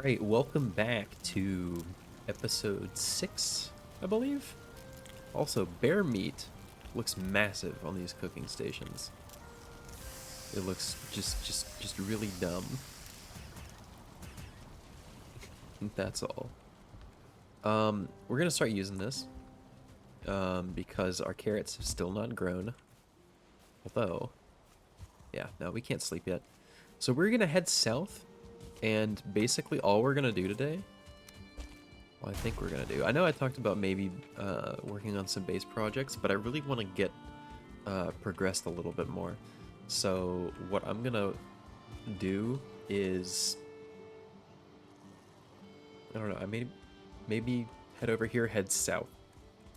Right, welcome back to episode 6, I believe. Also, bear meat looks massive on these cooking stations. It looks just really dumb. That's all. We're gonna start using this because our carrots have still not grown. Although, yeah, no, we can't sleep yet. So we're gonna head south, and basically all we're gonna do today. Well, I think we're gonna do. I know I talked about maybe working on some base projects, but I really want to get progressed a little bit more. So what I'm gonna do is, I don't know. I maybe head over here, head south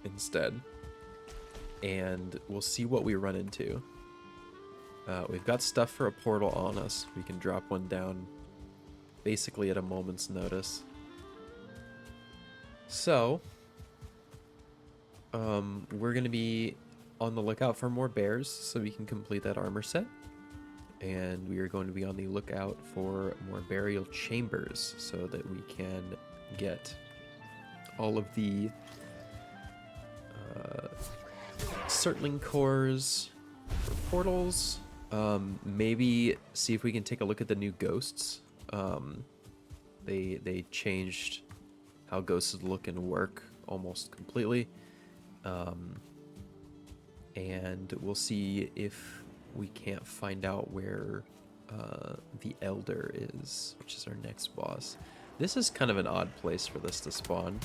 instead, and we'll see what we run into. We've got stuff for a portal on us. We can drop one down basically at a moment's notice. So, we're going to be on the lookout for more bears so we can complete that armor set. And we are going to be on the lookout for more burial chambers so that we can get all of the Surtling cores for portals. Maybe see if we can take a look at the new ghosts. They changed how ghosts look and work almost completely. And we'll see if we can't find out where the Elder is, which is our next boss. This is kind of an odd place for this to spawn.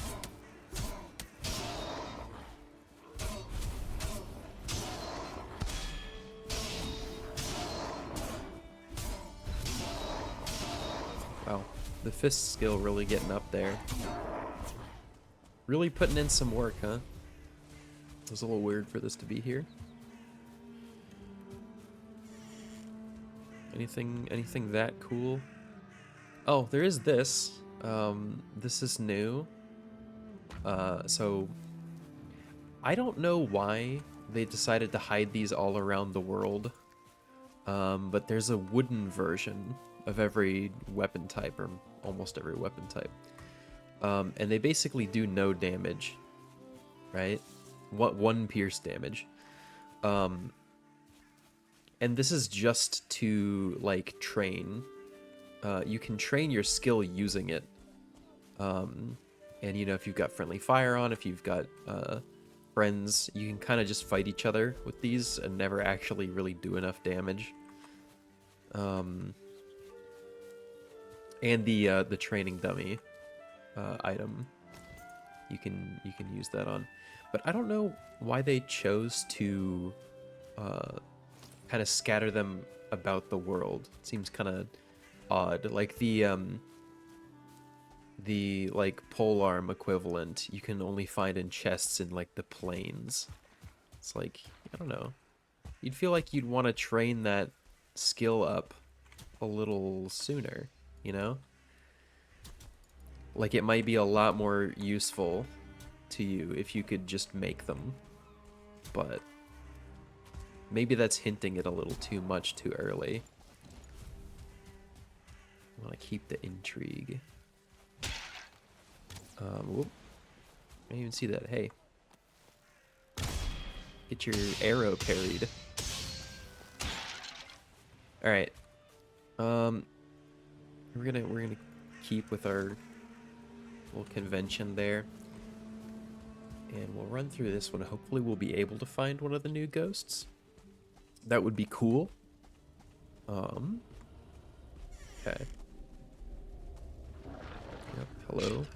Wow, the fist skill really getting up there. Really putting in some work, huh? It was a little weird for this to be here. Anything that cool? Oh, there is this. This is new. So I don't know why they decided to hide these all around the world. But there's a wooden version of every weapon type, or almost every weapon type. And they basically do no damage, right? One pierce damage. And this is just to, like, train. You can train your skill using it. And, you know, if you've got friendly fire on, if you've got friends, you can kind of just fight each other with these and never actually really do enough damage. And the training dummy item, you can use that on. But I don't know why they chose to kind of scatter them about the world. It seems kind of odd. Like the like polearm equivalent you can only find in chests in like the plains. It's like, I don't know. You'd feel like you'd want to train that skill up a little sooner, you know? Like, it might be a lot more useful to you if you could just make them. But maybe that's hinting it a little too much too early. I want to keep the intrigue. Whoop. I didn't even see that. Hey. Get your arrow parried. Alright. We're gonna keep with our little convention there. And we'll run through this one. Hopefully we'll be able to find one of the new ghosts. That would be cool. Okay. Yep, hello.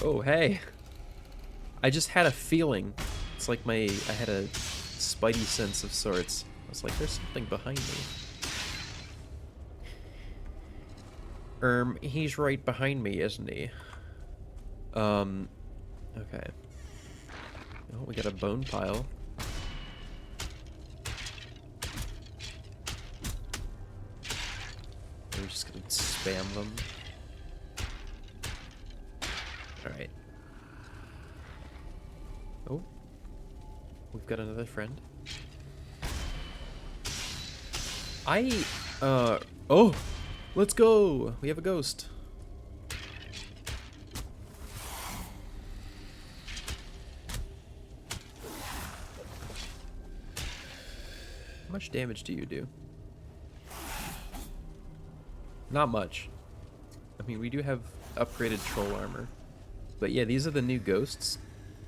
Oh, hey. I just had a feeling. It's like I had a spidey sense of sorts. I was like, there's something behind me. He's right behind me, isn't he? Okay. Oh, we got a bone pile. We're just gonna spam them. Alright. Oh. We've got another friend. Oh! Let's go! We have a ghost. How much damage do you do? Not much. I mean, we do have upgraded troll armor. But yeah, these are the new ghosts.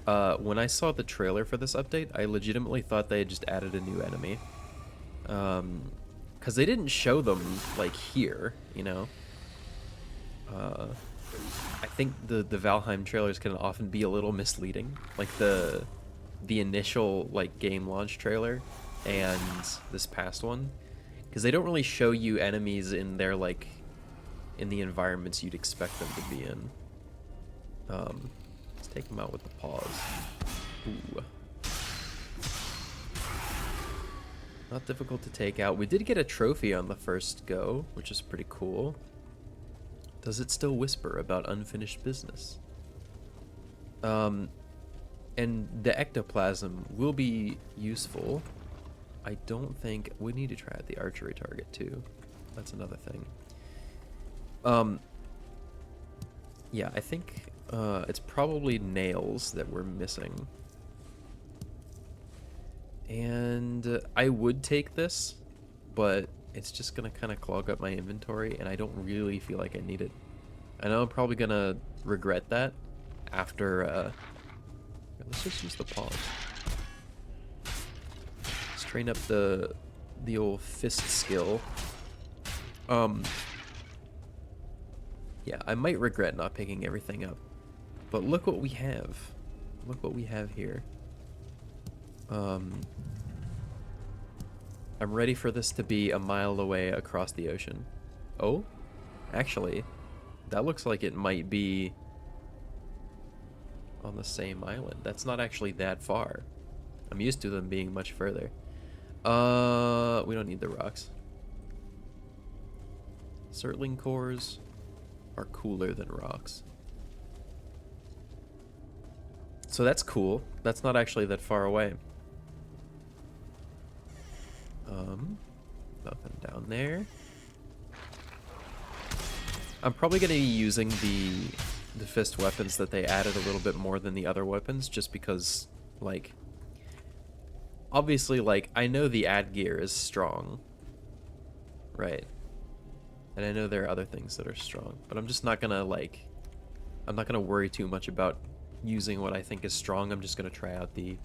When I saw the trailer for this update, I legitimately thought they had just added a new enemy. Because they didn't show them, like, here, you know? I think the Valheim trailers can often be a little misleading. Like, the initial, like, game launch trailer and this past one. Because they don't really show you enemies in their, like, in the environments you'd expect them to be in. Let's take them out with the paws. Ooh. Not difficult to take out. We did get a trophy on the first go, which is pretty cool. Does it still whisper about unfinished business? And the ectoplasm will be useful. I don't think... We need to try out the archery target, too. That's another thing. Yeah, I think it's probably nails that we're missing. And I would take this, but it's just going to kind of clog up my inventory, and I don't really feel like I need it. I know I'm probably going to regret that after... let's just use the paws. Let's train up the old fist skill. Yeah, I might regret not picking everything up. But look what we have. Look what we have here. I'm ready for this to be a mile away across the ocean. Oh? Actually, that looks like it might be on the same island. That's not actually that far. I'm used to them being much further. We don't need the rocks. Surtling cores are cooler than rocks. So that's cool. That's not actually that far away. Nothing down there. I'm probably going to be using the fist weapons that they added a little bit more than the other weapons, just because, like, obviously, like, I know the ad gear is strong, right? And I know there are other things that are strong, but I'm just not gonna, like, I'm not gonna worry too much about using what I think is strong. I'm just gonna try out the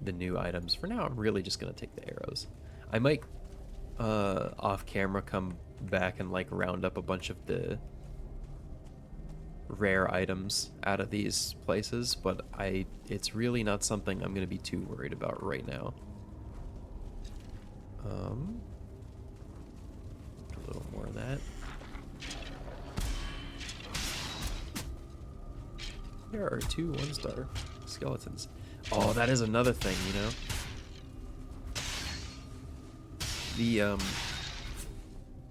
new items. For now, I'm really just gonna take the arrows. I might, off camera, come back and, like, round up a bunch of the rare items out of these places, but it's really not something I'm gonna be too worried about right now. A little more of that. There are 2 1-star skeletons. Oh, that is another thing, you know?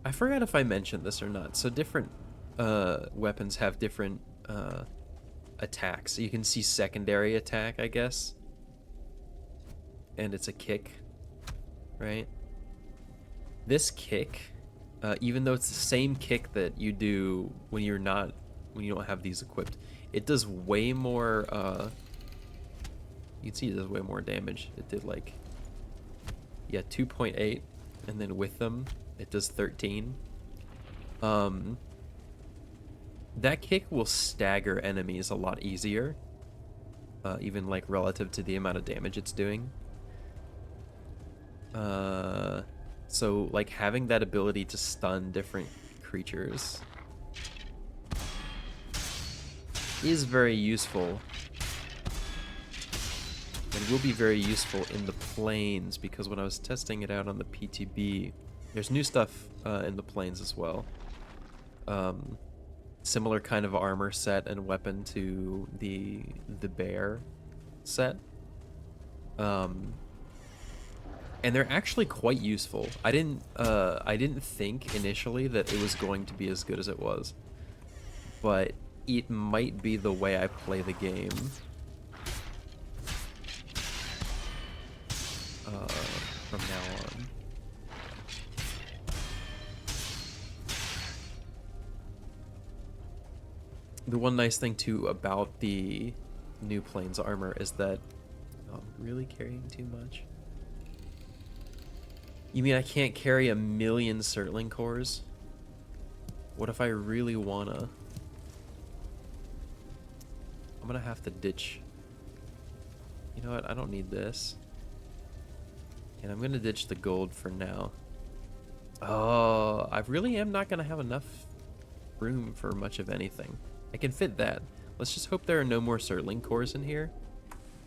I forgot if I mentioned this or not. So different weapons have different attacks. So you can see secondary attack, I guess. And it's a kick, right? This kick, even though it's the same kick that you do when you don't have these equipped, it does way more, you can see it does way more damage. It did, like, yeah, 2.8, and then with them, it does 13. That kick will stagger enemies a lot easier, even, like, relative to the amount of damage it's doing. So, like, having that ability to stun different creatures is very useful, and will be very useful in the plains, because when I was testing it out on the PTB, there's new stuff in the plains as well. Similar kind of armor set and weapon to the bear set. And they're actually quite useful. I didn't think initially that it was going to be as good as it was, but it might be the way I play the game. From now on. The one nice thing too about the new planes armor is that I'm really carrying too much. You mean I can't carry 1,000,000 Surtling cores? What if I really wanna? I'm gonna have to ditch. You know what? I don't need this. And I'm gonna ditch the gold for now. Oh, I really am not gonna have enough room for much of anything. I can fit that. Let's just hope there are no more Surtling cores in here.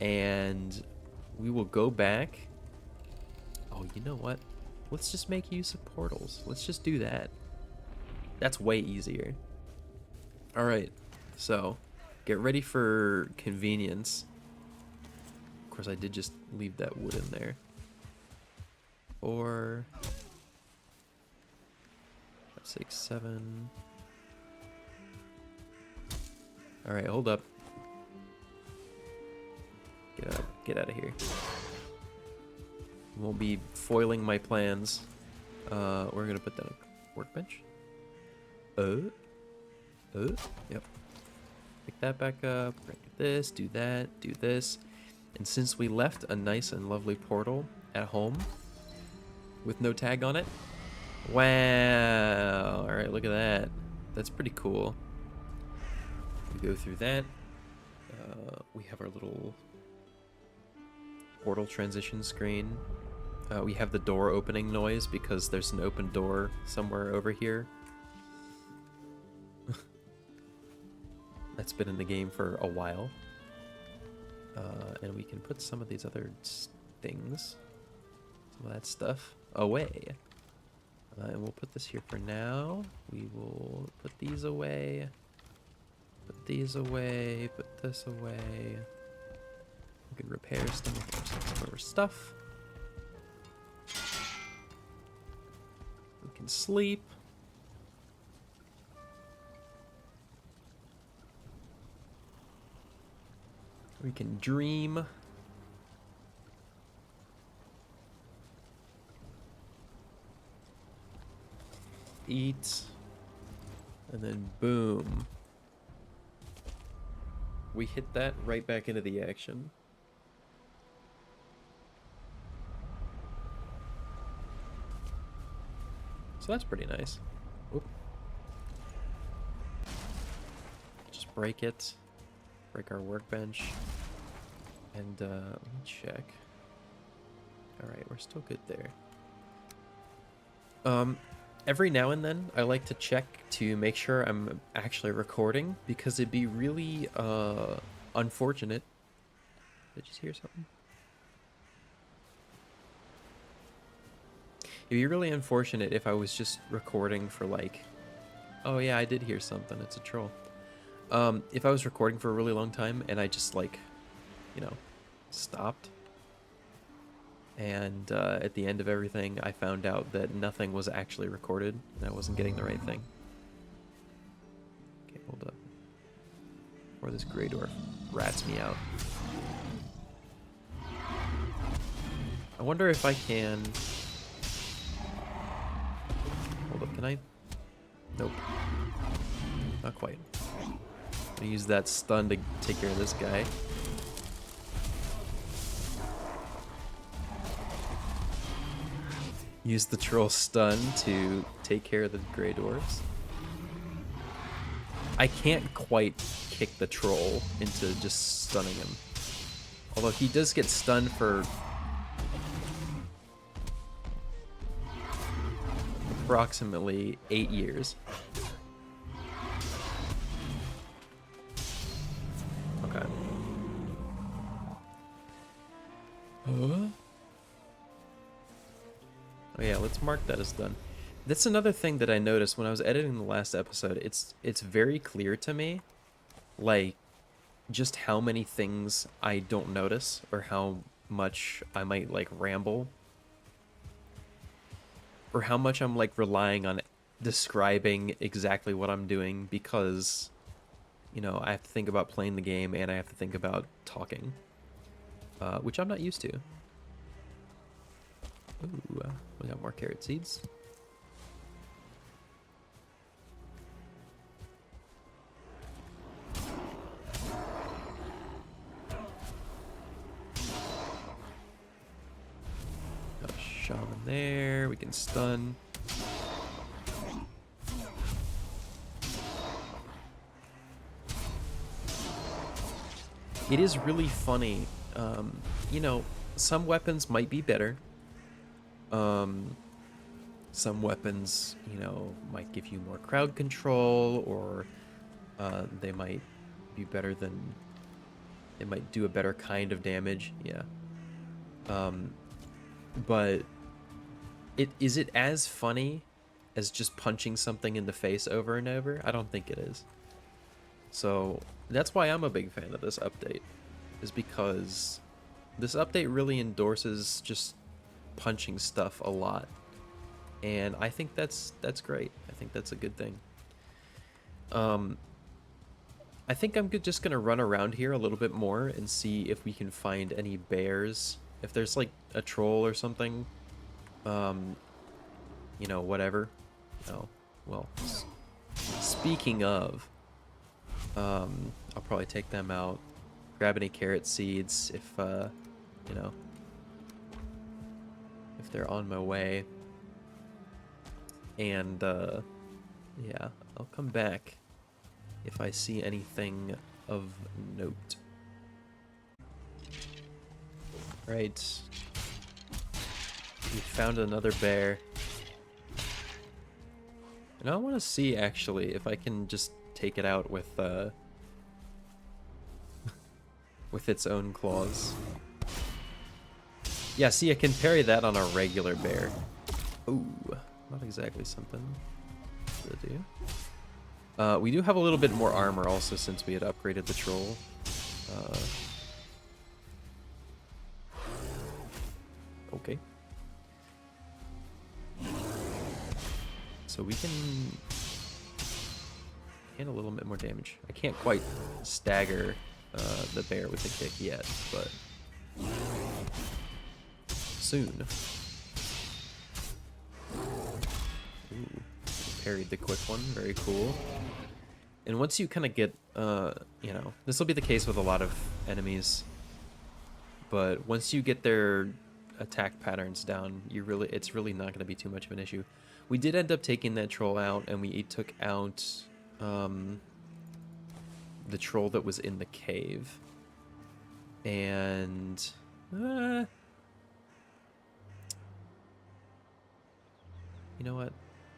And we will go back. Oh, you know what? Let's just make use of portals. Let's just do that. That's way easier. All right, so get ready for convenience. Of course, I did just leave that wood in there. 4, 5, 6, 7. All right, hold up. Get out of here. Won't be foiling my plans. We're gonna put down a workbench. Yep. Pick that back up. Bring this. Do that. Do this. And since we left a nice and lovely portal at home with no tag on it, wow! All right, look at that. That's pretty cool. We go through that. We have our little portal transition screen. We have the door opening noise because there's an open door somewhere over here. That's been in the game for a while. And we can put some of these other things, some of that stuff, away. And we'll put this here for now. We will put these away. Put these away. Put this away. We can repair some of our stuff. We can sleep. We can dream. Eat. And then boom. We hit that right back into the action. So that's pretty nice. Oop. Just break it. Break our workbench. And let me check. Alright, we're still good there. Every now and then I like to check to make sure I'm actually recording, because it'd be really unfortunate. Did you just hear something? It'd be really unfortunate if I was just recording for like, oh yeah, I did hear something, it's a troll. If I was recording for a really long time and I just like, you know, stopped, and at the end of everything I found out that nothing was actually recorded and I wasn't getting the right thing. Okay, hold up. Or this gray dwarf rats me out. I wonder if I can... Hold up, can I? Nope. Not quite. I'm gonna use that stun to take care of this guy. Use the troll stun to take care of the gray dwarves. I can't quite kick the troll into just stunning him. Although he does get stunned for approximately 8 years. Okay. Huh? Oh yeah, let's mark that as done. That's another thing that I noticed when I was editing the last episode. It's very clear to me, like, just how many things I don't notice, or how much I might, like, ramble, or how much I'm, like, relying on describing exactly what I'm doing, because, you know, I have to think about playing the game, and I have to think about talking, which I'm not used to. Ooh, we got more carrot seeds. there. We can stun. It is really funny. You know, some weapons might be better. Some weapons, you know, might give you more crowd control, or they might be better than... They might do a better kind of damage. Yeah. But is it as funny as just punching something in the face over and over? I don't think it is. So that's why I'm a big fan of this update, is because this update really endorses just punching stuff a lot. And I think that's great. I think that's a good thing. I think I'm just gonna run around here a little bit more and see if we can find any bears. If there's like a troll or something, you know, whatever. Oh, well, speaking of, I'll probably take them out, grab any carrot seeds if, you know, if they're on my way. And, yeah, I'll come back if I see anything of note. Right. We found another bear. And I want to see, actually, if I can just take it out with, with its own claws. Yeah, see, I can parry that on a regular bear. Ooh, not exactly something to do. We do have a little bit more armor also since we had upgraded the troll. Okay. So we can handle a little bit more damage. I can't quite stagger the bear with the kick yet, but soon. Ooh, parried the quick one, very cool. And once you kind of get, you know, this will be the case with a lot of enemies, but once you get their attack patterns down, it's really not going to be too much of an issue. We did end up taking that troll out, and we took out the troll that was in the cave. And you know what?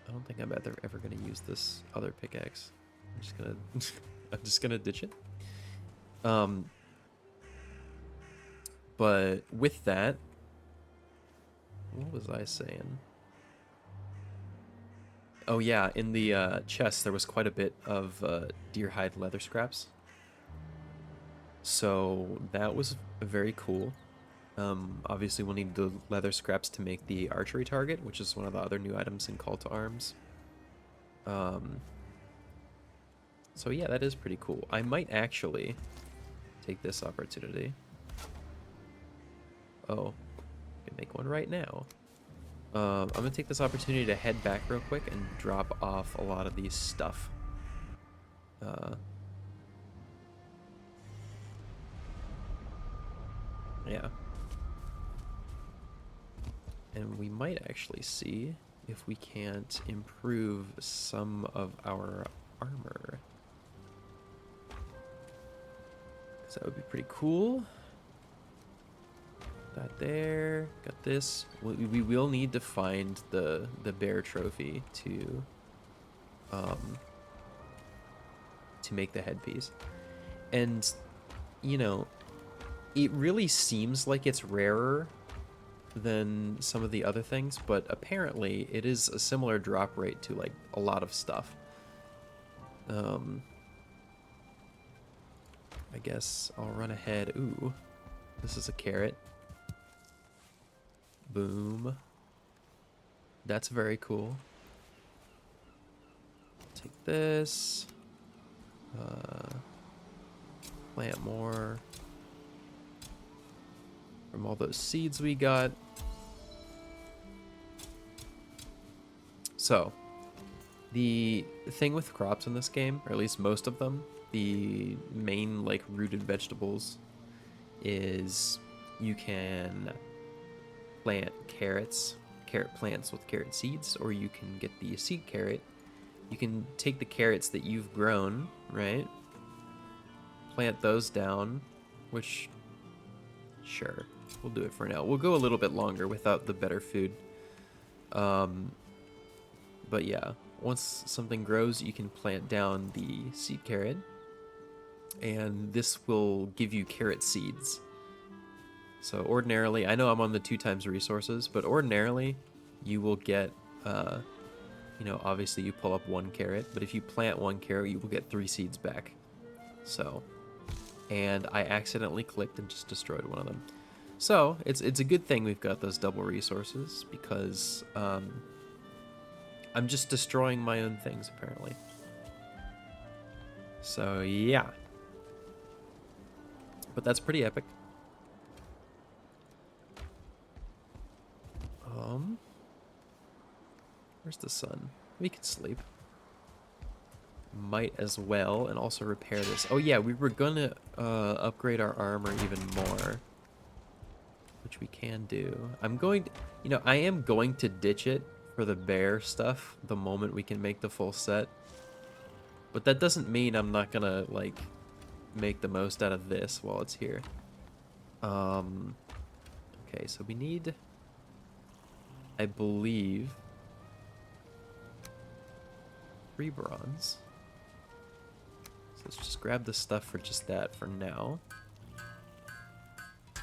I don't think I'm ever going to use this other pickaxe. I'm just gonna ditch it. But with that, what was I saying? Oh yeah, in the chest there was quite a bit of deer hide leather scraps. So that was very cool. Obviously we'll need the leather scraps to make the archery target, which is one of the other new items in Call to Arms. So yeah, that is pretty cool. I might actually take this opportunity. Oh, I can make one right now. I'm gonna take this opportunity to head back real quick and drop off a lot of these stuff. Yeah. And we might actually see if we can't improve some of our armor. So that would be pretty cool. That there. Got this. We will need to find the bear trophy to make the headpiece. And, you know, it really seems like it's rarer than some of the other things, but apparently it is a similar drop rate to, like, a lot of stuff. I guess I'll run ahead. Ooh, this is a carrot. Boom. That's very cool. Take this. Plant more from all those seeds we got. So, the thing with crops in this game, or at least most of them, the main, like, rooted vegetables, is you can plant carrots. carrot plants with carrot seeds, or you can get the seed carrot. You can take the carrots that you've grown, right? Plant those down, which, sure, we'll do it for now. We'll go a little bit longer without the better food. But yeah, once something grows, you can plant down the seed carrot, and this will give you carrot seeds. So ordinarily, I know I'm on the 2 times resources, but ordinarily you will get, you know, obviously you pull up 1 carrot, but if you plant 1 carrot, you will get 3 seeds back. So, and I accidentally clicked and just destroyed one of them. So it's a good thing we've got those double resources, because I'm just destroying my own things apparently. So yeah, but that's pretty epic. Where's the sun? We can sleep. Might as well, and also repair this. Oh yeah, we were gonna upgrade our armor even more, which we can do. I'm going to, you know, I am going to ditch it for the bear stuff the moment we can make the full set. But that doesn't mean I'm not gonna, like, make the most out of this while it's here. Okay, so we need, I believe, 3 bronze. So let's just grab the stuff for just that for now.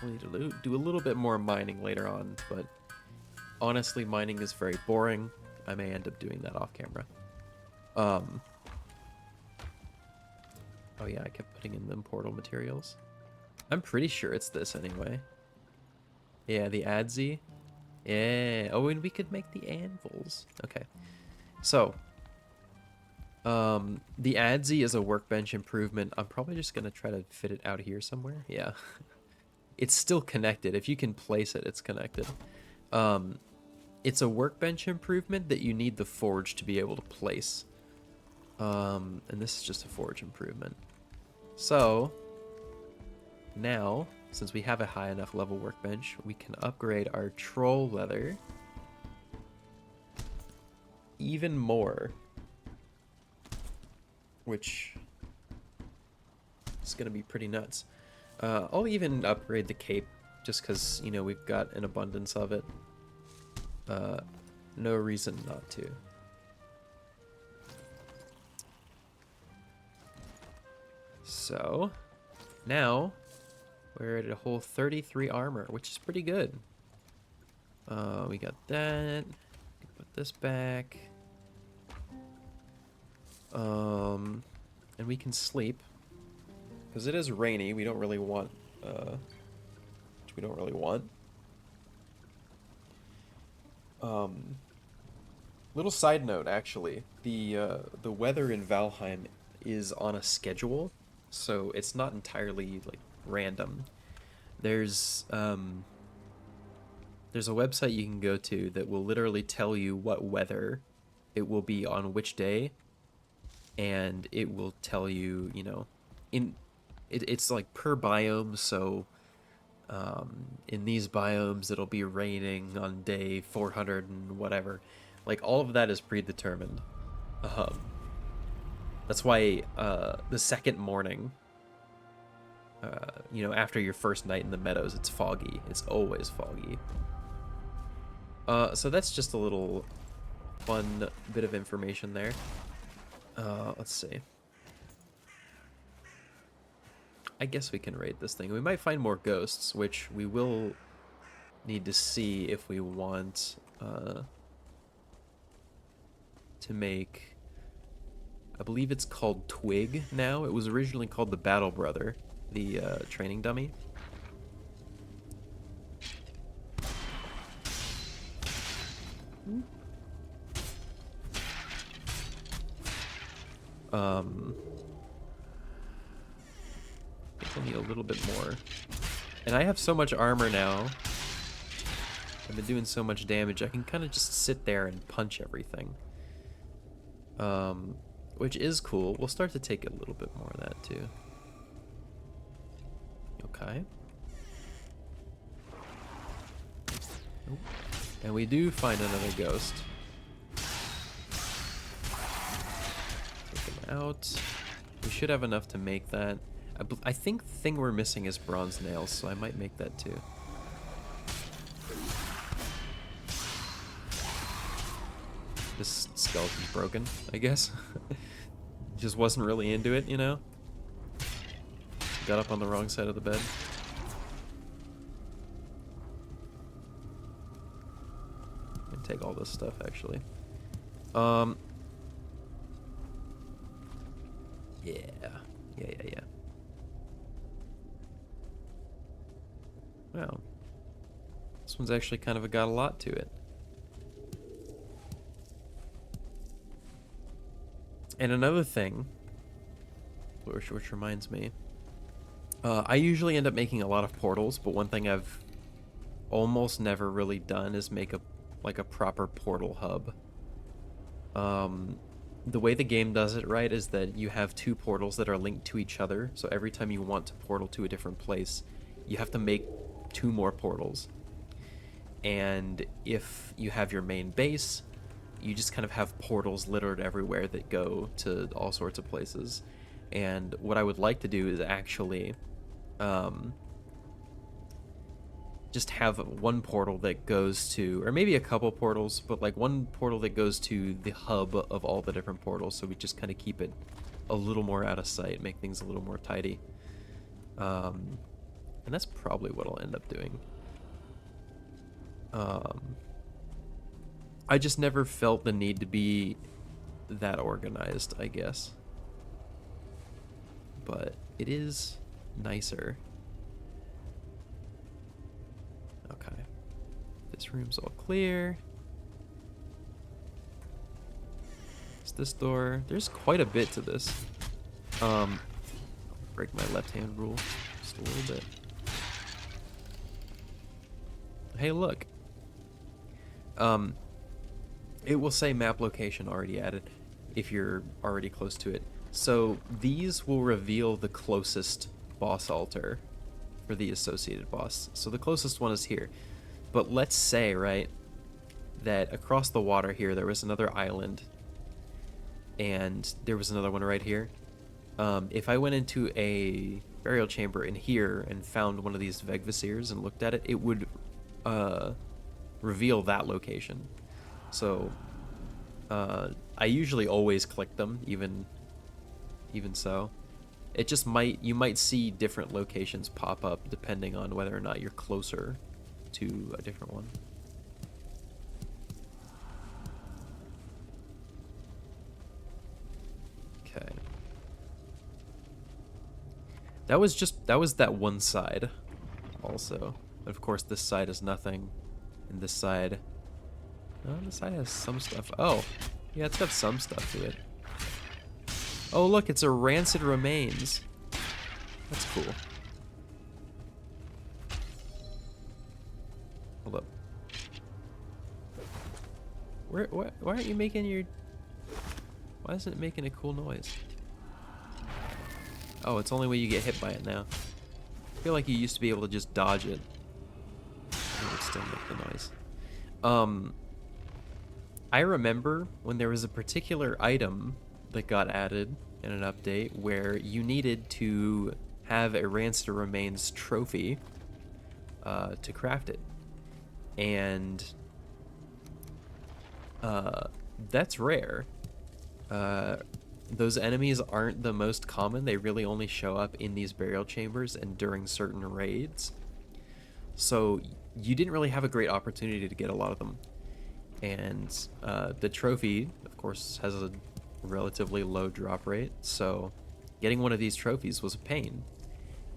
We'll need to do a little bit more mining later on, but honestly, mining is very boring. I may end up doing that off camera. Oh yeah, I kept putting in them portal materials. I'm pretty sure it's this anyway. Yeah, the adze. Yeah. Oh, and we could make the anvils. Okay. So, the adze is a workbench improvement. I'm probably just gonna try to fit it out here somewhere. Yeah. It's still connected. If you can place it, it's connected. It's a workbench improvement that you need the forge to be able to place. And this is just a forge improvement. So, now, since we have a high enough level workbench, we can upgrade our troll leather even more. Which is going to be pretty nuts. I'll even upgrade the cape just because, you know, we've got an abundance of it. No reason not to. So, now we're at a whole 33 armor, which is pretty good. We got that. Put this back. And we can sleep. Because it is rainy, we don't really want, which we don't really want. Little side note, actually, the weather in Valheim is on a schedule, so it's not entirely like random. There's a website you can go to that will literally tell you what weather it will be on which day, and it will tell you, you know, it's like per biome, so in these biomes it'll be raining on day 400 and whatever. Like, all of that is predetermined. That's why the second morning, you know, after your first night in the meadows, it's foggy. It's always foggy. So that's just a little fun bit of information there. Let's see. I guess we can raid this thing. We might find more ghosts, which we will need to see if we want to make... I believe it's called T.W.I.G now. It was originally called the Battle Brother, the training dummy. I think I need a little bit more. And I have so much armor now. I've been doing so much damage, I can kind of just sit there and punch everything. Which is cool. We'll start to take a little bit more of that too. Okay. Oh, And we do find another ghost. Take him out. We should have enough to make that. I think the thing we're missing is bronze nails, so I might make that too. This skeleton's broken, I guess. Just wasn't really into it, you know? Got up on the wrong side of the bed. And take all this stuff, actually. Yeah. Wow. This one's actually kind of got a lot to it. And another thing, which reminds me, I usually end up making a lot of portals, but one thing I've almost never really done is make a proper portal hub. The way the game does it right is that you have two portals that are linked to each other, so every time you want to portal to a different place, you have to make two more portals. And if you have your main base, you just kind of have portals littered everywhere that go to all sorts of places. And what I would like to do is actually just have one portal that goes to, or maybe a couple portals, but like one portal that goes to the hub of all the different portals, so we just kind of keep it a little more out of sight, make things a little more tidy. And that's probably what I'll end up doing. I just never felt the need to be that organized, I guess. But it is nicer. Okay. This room's all clear. It's this door. There's quite a bit to this. I'll break my left-hand rule just a little bit. Hey, look. It will say map location already added if you're already close to it. So these will reveal the closest boss altar for the associated boss. So the closest one is here. But let's say, right, that across the water here there was another island and there was another one right here. If I went into a burial chamber in here and found one of these Vegvasirs and looked at it, it would reveal that location. So I usually always click them, even so. It just you might see different locations pop up depending on whether or not you're closer to a different one. Okay. That was that one side also. Of course, this side is nothing. And this side... Oh, this side has some stuff. Oh, yeah, it's got some stuff to it. Oh, look, it's a rancid remains. That's cool. Hold up. Why aren't you making your... Why isn't it making a cool noise? Oh, it's only when you get hit by it now. I feel like you used to be able to just dodge it. It would still make the noise. I remember when there was a particular item that got added in an update where you needed to have a Rancid Remains trophy to craft it. And that's rare. Those enemies aren't the most common. They really only show up in these burial chambers and during certain raids. So you didn't really have a great opportunity to get a lot of them. And the trophy, of course, has a relatively low drop rate, so getting one of these trophies was a pain.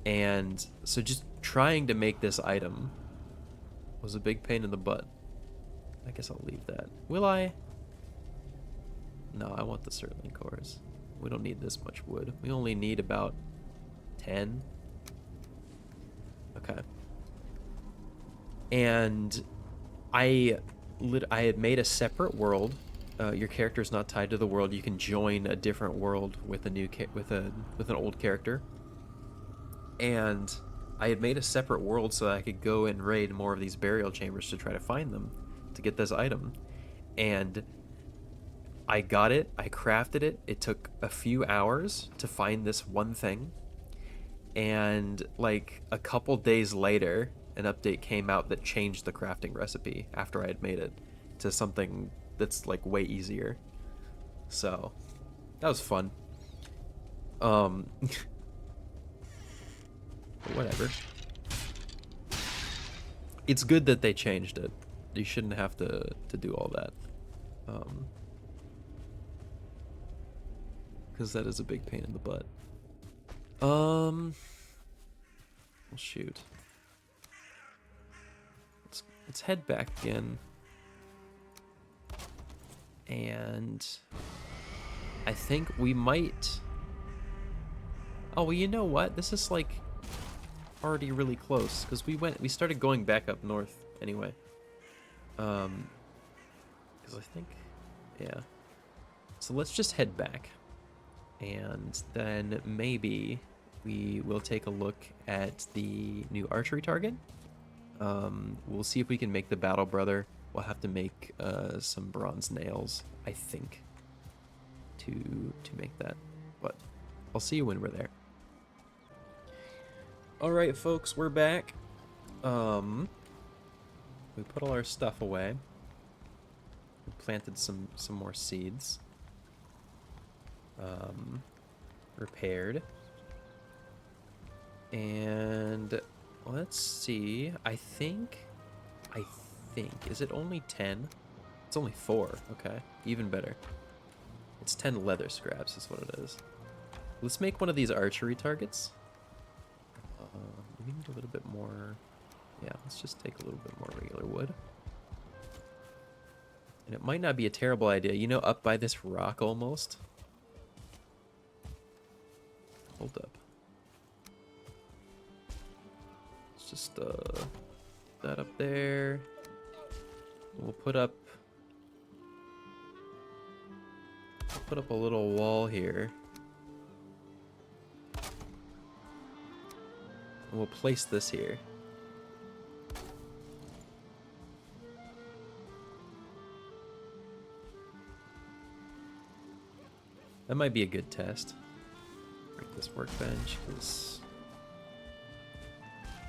And so just trying to make this item was a big pain in the butt. I guess I'll leave that. Will I? No, I want the Surtling cores. We don't need this much wood. We only need about 10. Okay. And I had made a separate world. Your character's not tied to the world. You can join a different world with a new with an old character. And I had made a separate world so that I could go and raid more of these burial chambers to try to find them. to get this item. And I got it, I crafted it. It took a few hours to find this one thing. And like a couple days later, an update came out that changed the crafting recipe after I had made it to something that's like way easier. So that was fun. Um, whatever. It's good that they changed it. You shouldn't have to do all that. Because that is a big pain in the butt. Well, shoot. Let's head back again. And I think we might... Oh, well, you know what? This is like already really close because we started going back up north anyway. Because I think, yeah. So let's just head back, and then maybe we will take a look at the new archery target. We'll see if we can make the battle brother. We'll have to make some bronze nails, I think, to make that. But I'll see you when we're there. All right, folks, we're back. We put all our stuff away. We planted some more seeds. Repaired. And let's see. I think, is it only 10? It's only 4. Okay, even better. It's 10 leather scraps is what it is. Let's make one of these archery targets. We need a little bit more. Yeah, let's just take a little bit more regular wood. And it might not be a terrible idea. You know, up by this rock almost. Hold up. Let's just that up there. We'll put up a little wall here. And we'll place this here. That might be a good test. Break this workbench, because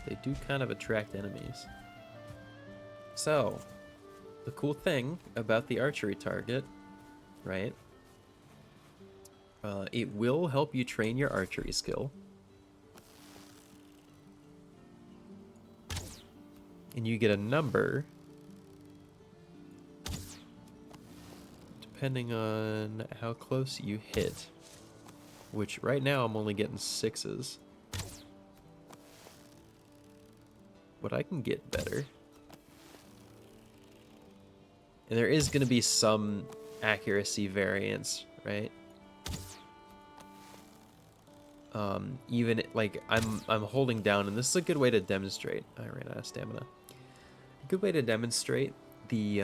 they do kind of attract enemies. So, the cool thing about the archery target, right? It will help you train your archery skill. And you get a number depending on how close you hit. Which right now I'm only getting 6s. But I can get better. And there is going to be some accuracy variance, right? Even like I'm holding down, and this is a good way to demonstrate. I ran out of stamina. A good way to demonstrate the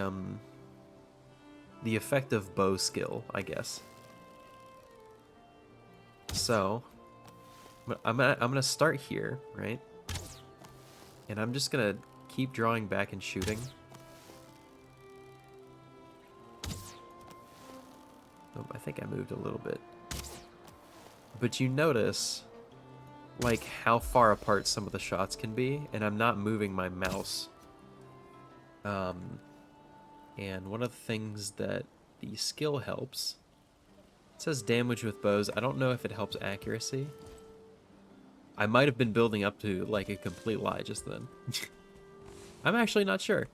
effect of bow skill, I guess. So I'm gonna start here, right? And I'm just gonna keep drawing back and shooting. Oh, I think I moved a little bit. But you notice, like, how far apart some of the shots can be, and I'm not moving my mouse. And one of the things that the skill helps, it says damage with bows. I don't know if it helps accuracy. I might have been building up to, like, a complete lie just then. I'm actually not sure.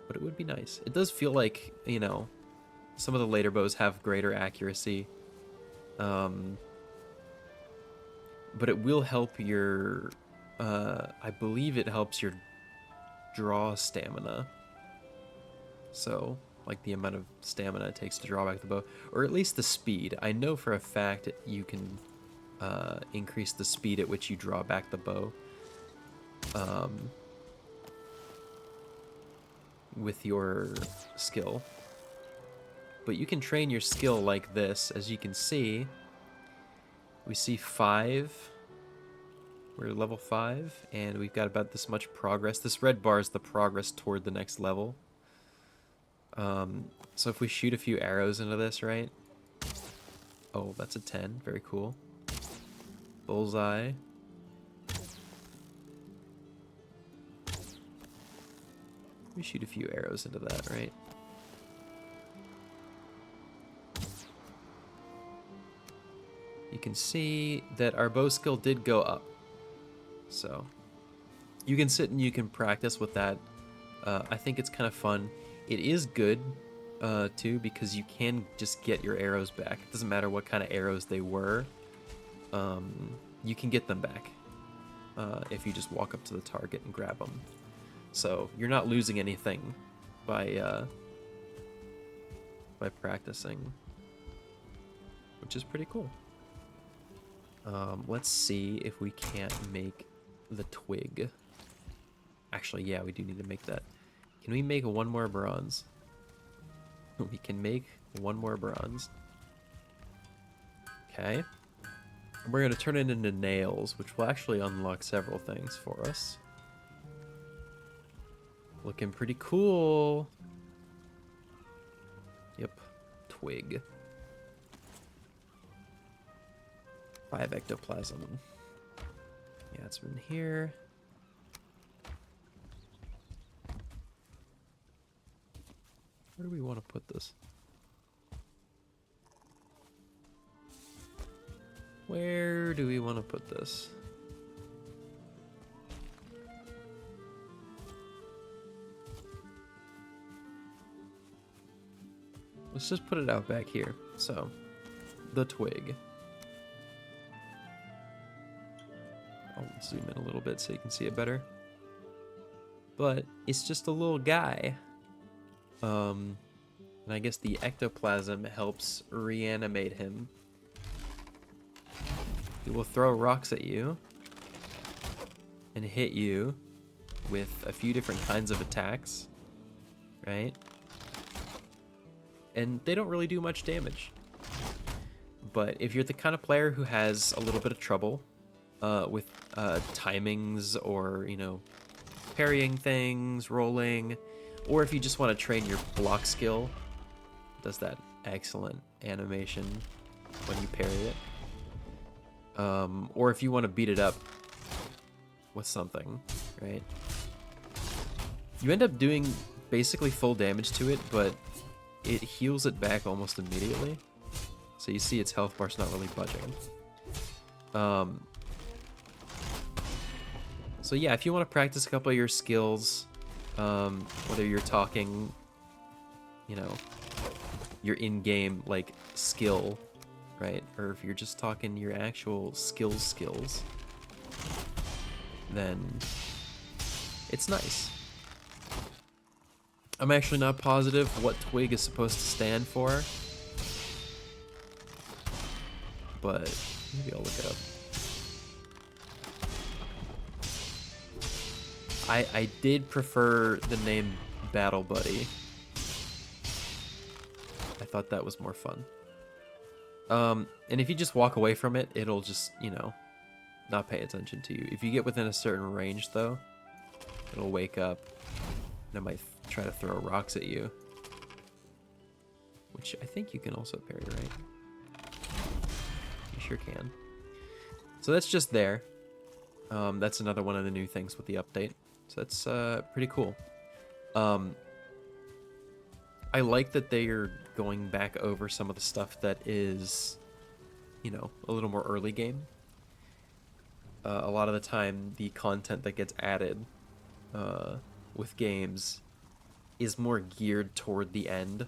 But it would be nice. It does feel like, you know, some of the later bows have greater accuracy. But it will help your, I believe it helps your draw stamina. So, like the amount of stamina it takes to draw back the bow. Or at least the speed. I know for a fact you can increase the speed at which you draw back the bow. With your skill. But you can train your skill like this. As you can see, we see 5. We're level 5, and we've got about this much progress. This red bar is the progress toward the next level. So if we shoot a few arrows into this, right? Oh, that's a 10. Very cool. Bullseye. We shoot a few arrows into that, right? You can see that our bow skill did go up. So you can sit and you can practice with that. I think it's kind of fun. It is good, too, because you can just get your arrows back. It doesn't matter what kind of arrows they were. You can get them back if you just walk up to the target and grab them. So you're not losing anything by practicing, which is pretty cool. Let's see if we can't make the twig. Actually, yeah, we do need to make that. Can we make one more bronze? We can make one more bronze. Okay. We're going to turn it into nails, which will actually unlock several things for us. Looking pretty cool. Yep. Twig. 5 ectoplasm. Yeah, it's been here. Where do we want to put this? Where do we want to put this? Let's just put it out back here. So, the twig. I'll zoom in a little bit so you can see it better. But it's just a little guy. And I guess the ectoplasm helps reanimate him. He will throw rocks at you and hit you with a few different kinds of attacks, right? And they don't really do much damage. But if you're the kind of player who has a little bit of trouble with timings or, you know, parrying things, rolling, or if you just want to train your block skill, it does that excellent animation when you parry it. Or if you want to beat it up with something, right? You end up doing basically full damage to it, but it heals it back almost immediately. So you see its health bar's not really budging. So yeah, if you want to practice a couple of your skills, whether you're talking, you know, your in-game, like, skill, right? Or if you're just talking your actual skills, then it's nice. I'm actually not positive what twig is supposed to stand for, but maybe I'll look it up. I did prefer the name Battle Buddy. I thought that was more fun. And if you just walk away from it, it'll just, you know, not pay attention to you. If you get within a certain range, though, it'll wake up and it might try to throw rocks at you. Which I think you can also parry, right? You sure can. So that's just there. That's another one of the new things with the update. So that's pretty cool. I like that they are going back over some of the stuff that is, you know, a little more early game. A lot of the time, the content that gets added with games is more geared toward the end.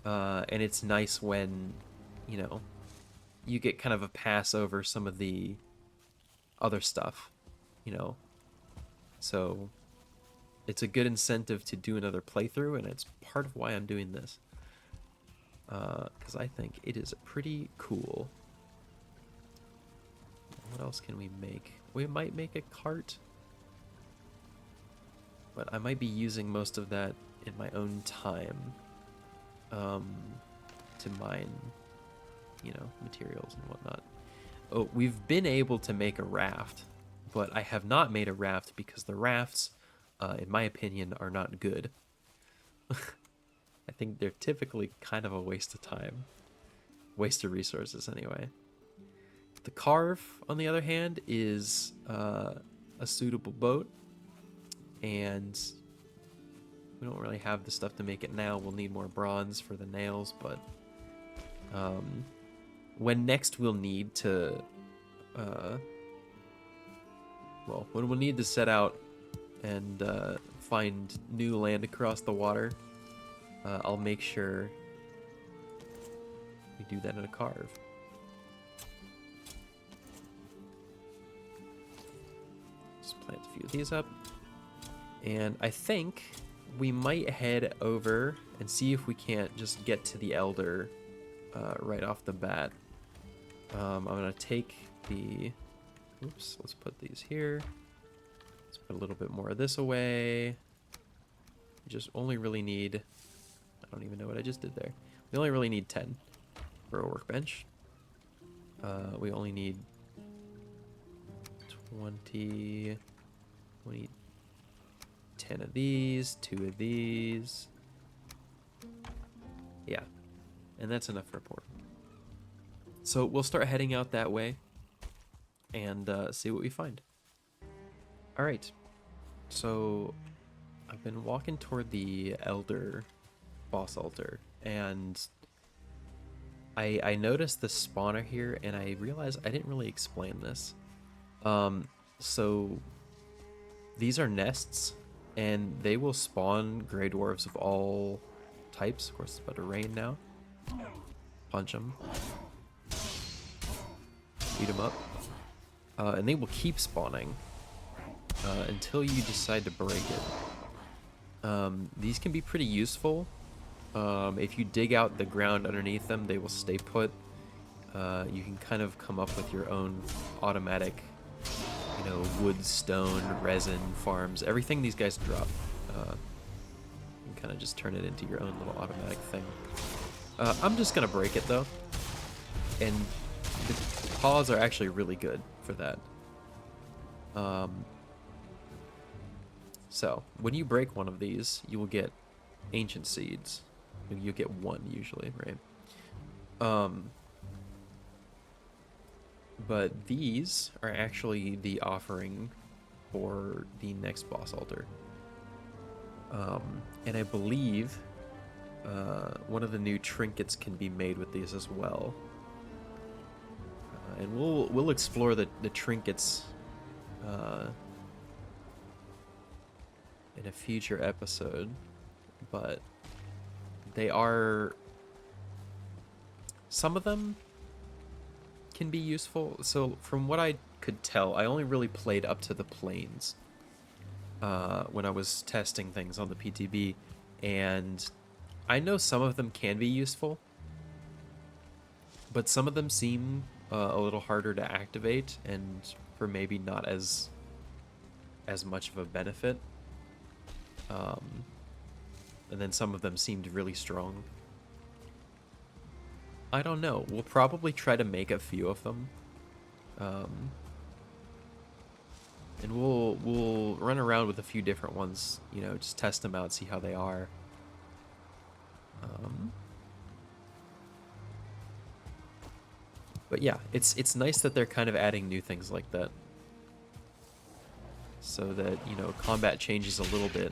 And it's nice when, you know, you get kind of a pass over some of the other stuff, you know. So it's a good incentive to do another playthrough, and it's part of why I'm doing this. Because I think it is pretty cool. What else can we make? We might make a cart. But I might be using most of that in my own time. To mine, you know, materials and whatnot. Oh, we've been able to make a raft. But I have not made a raft because the rafts, in my opinion, are not good. I think they're typically kind of a waste of time. Waste of resources, anyway. The carve, on the other hand, is a suitable boat. And we don't really have the stuff to make it now. We'll need more bronze for the nails, but when next we'll need to well, when we'll need to set out and find new land across the water, I'll make sure we do that in a carve. Just plant a few of these up. And I think we might head over and see if we can't just get to the Elder right off the bat. I'm going to take the... Oops, let's put these here. Let's put a little bit more of this away. We just only really need... I don't even know what I just did there. We only really need 10 for a workbench. We only need 20... 10 of these, 2 of these. Yeah, and that's enough for a port. So we'll start heading out that way and see what we find. All right, so I've been walking toward the Elder boss altar, and I noticed the spawner here, and I realized I didn't really explain this. So these are nests, and they will spawn gray dwarves of all types. Of course, it's about to rain now. Punch them. Beat them up. And they will keep spawning until you decide to break it. These can be pretty useful. If you dig out the ground underneath them, they will stay put. You can kind of come up with your own automatic, you know, wood, stone, resin farms. Everything these guys drop. You can kind of just turn it into your own little automatic thing. I'm just going to break it, though. And the paws are actually really good for that. So, when you break one of these, you will get ancient seeds. You'll get one, usually, right? But these are actually the offering for the next boss altar. And I believe one of the new trinkets can be made with these as well. And we'll explore the trinkets in a future episode, but they are... Some of them can be useful. So from what I could tell, I only really played up to the plains when I was testing things on the PTB, and I know some of them can be useful, but some of them seem a little harder to activate and for maybe not as much of a benefit. And then some of them seemed really strong. I don't know. We'll probably try to make a few of them. And we'll run around with a few different ones, you know, just test them out, see how they are. But yeah, it's nice that they're kind of adding new things like that. So that, you know, combat changes a little bit.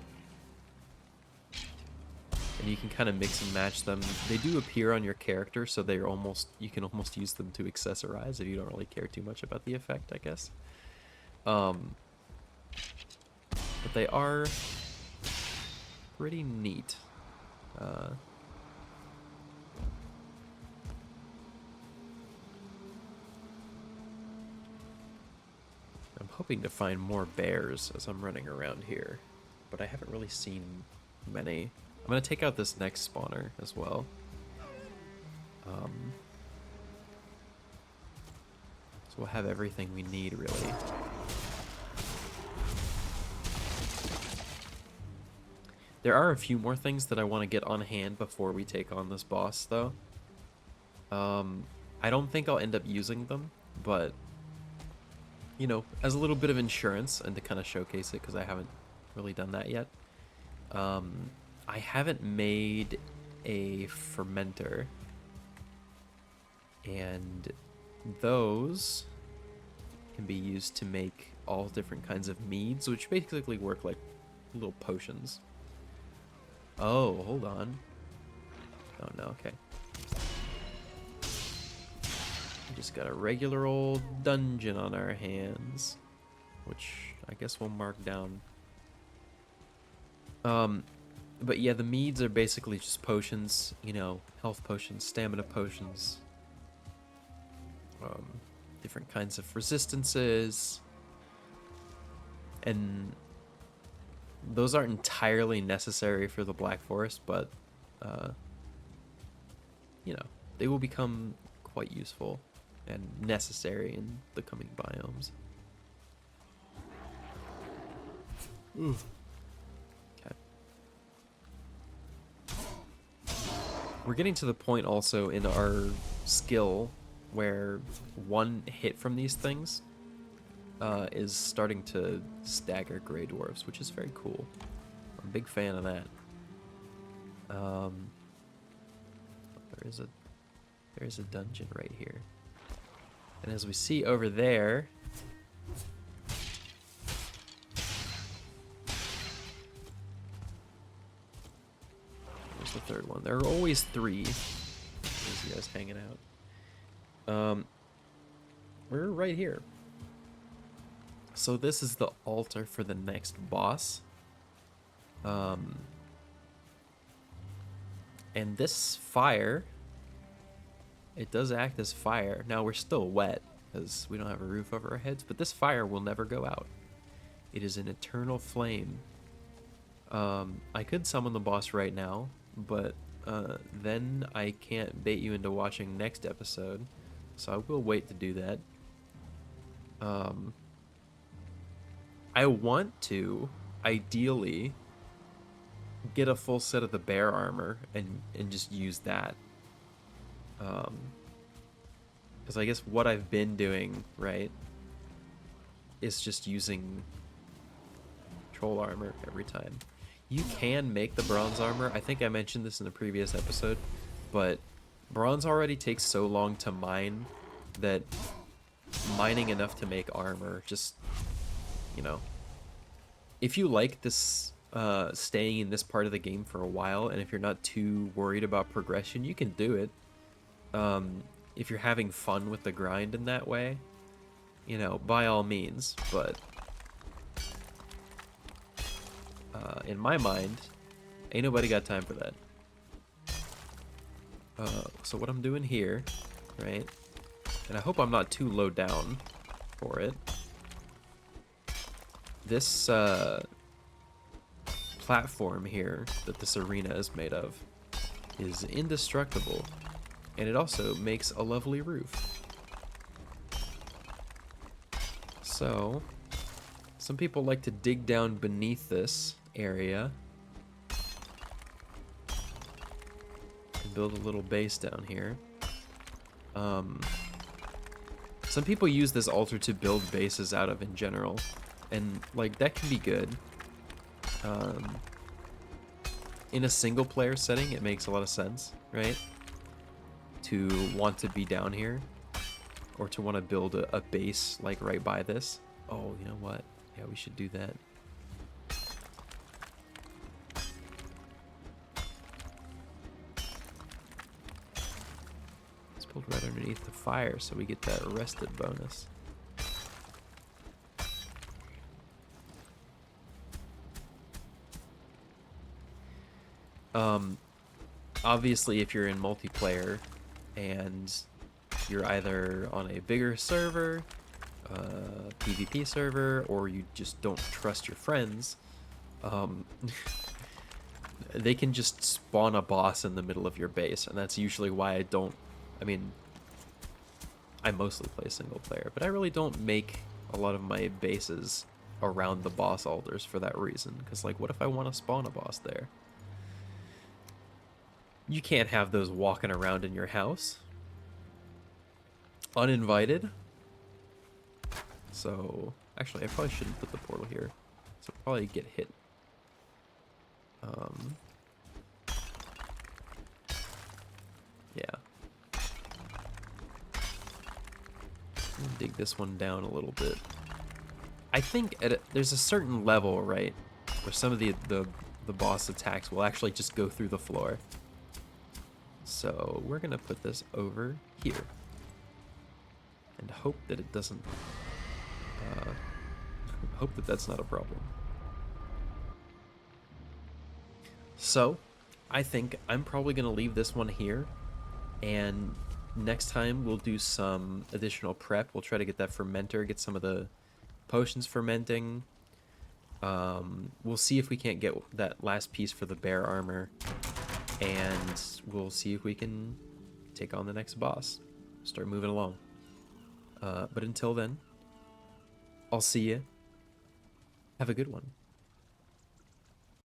And you can kind of mix and match them. They do appear on your character, so they're you can almost use them to accessorize if you don't really care too much about the effect, I guess. But they are pretty neat. I'm hoping to find more bears as I'm running around here, but I haven't really seen many. I'm going to take out this next spawner as well. So we'll have everything we need, really. There are a few more things that I want to get on hand before we take on this boss, though. I don't think I'll end up using them, but, you know, as a little bit of insurance and to kind of showcase it, because I haven't really done that yet. I haven't made a fermenter, and those can be used to make all different kinds of meads, which basically work like little potions. Oh, hold on. Oh no, okay. We just got a regular old dungeon on our hands, which I guess we'll mark down. But yeah, the meads are basically just potions, you know, health potions, stamina potions, different kinds of resistances, and those aren't entirely necessary for the Black Forest, but you know, they will become quite useful and necessary in the coming biomes. Ooh. Okay. We're getting to the point also in our skill where one hit from these things is starting to stagger Grey Dwarfs, which is very cool. I'm a big fan of that. There is a dungeon right here. And as we see over there, there's the third one. There are always three. There's you guys hanging out. We're right here. So this is the altar for the next boss. And this fire, it does act as fire. Now we're still wet because we don't have a roof over our heads, but this fire will never go out. It is an eternal flame. I could summon the boss right now, but then I can't bait you into watching next episode, so I will wait to do that. I want to, ideally, get a full set of the bear armor and just use that. Because I guess what I've been doing, right, is just using troll armor every time. You can make the bronze armor. I think I mentioned this in the previous episode, but bronze already takes so long to mine that mining enough to make armor just, you know, if you like this staying in this part of the game for a while, and if you're not too worried about progression, you can do it. If you're having fun with the grind in that way, you know, by all means, but in my mind, ain't nobody got time for that. So what I'm doing here, right, and I hope I'm not too low down for it, this platform here that this arena is made of is indestructible, and it also makes a lovely roof. So some people like to dig down beneath this area and build a little base down here. Some people use this altar to build bases out of in general, and like that can be good. In a single player setting, it makes a lot of sense, right? To want to be down here, or to want to build a base like right by this. Oh, you know what? Yeah, we should do that. Let's build right underneath the fire so we get that arrested bonus. Obviously, if you're in multiplayer and you're either on a bigger server, PvP server, or you just don't trust your friends, they can just spawn a boss in the middle of your base, and that's usually why I mean, I mostly play single player, but I really don't make a lot of my bases around the boss altars for that reason, because like, what if I want to spawn a boss there? You can't have those walking around in your house uninvited. So, actually, I probably shouldn't put the portal here. So, I'll probably get hit. dig this one down a little bit. I think there's a certain level, right, where some of the boss attacks will actually just go through the floor. So we're gonna put this over here and hope that it doesn't. Hope that that's not a problem. So, I think I'm probably gonna leave this one here, and next time we'll do some additional prep. We'll try to get that fermenter, get some of the potions fermenting. We'll see if we can't get that last piece for the bear armor, and we'll see if we can take on the next boss. Start moving along. But until then, I'll see you. Have a good one.